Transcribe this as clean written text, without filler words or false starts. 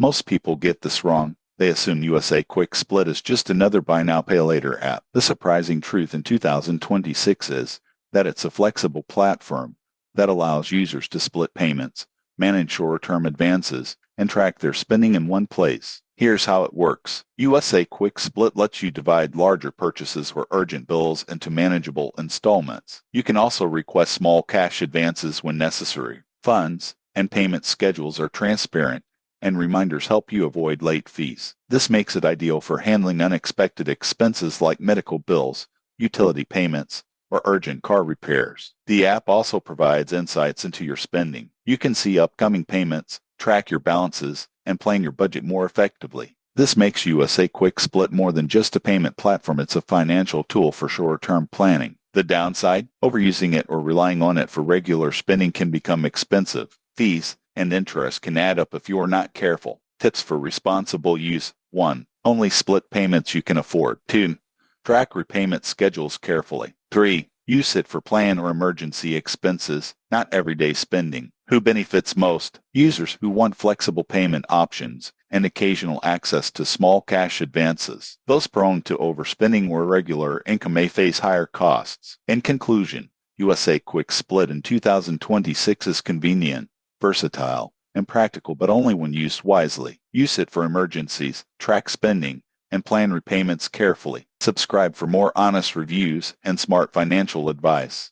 Most people get this wrong. They assume USA Quick Split is just another buy now pay later app. The surprising truth in 2026 is that it's a flexible platform that allows users to split payments, manage short-term advances, and track their spending in one place. Here's how it works. USA Quick Split lets you divide larger purchases or urgent bills into manageable installments. You can also request small cash advances when necessary. Funds and payment schedules are transparent, and reminders help you avoid late fees. This makes it ideal for handling unexpected expenses like medical bills, utility payments, or urgent car repairs. The app also provides insights into your spending. You can see upcoming payments, track your balances, and plan your budget more effectively. This makes USA Quick Split more than just a payment platform. It's a financial tool for short-term planning. The downside, overusing it or relying on it for regular spending can become expensive. Fees and interest can add up if you are not careful. Tips for responsible use: 1. Only split payments you can afford. 2. Track repayment schedules carefully. 3. Use it for planned or emergency expenses, not everyday spending. Who benefits most? Users who want flexible payment options and occasional access to small cash advances. Those prone to overspending or irregular income may face higher costs. In conclusion, USA Quick Split in 2026 is convenient, versatile, and practical, but only when used wisely. Use it for emergencies, track spending, and plan repayments carefully. Subscribe for more honest reviews and smart financial advice.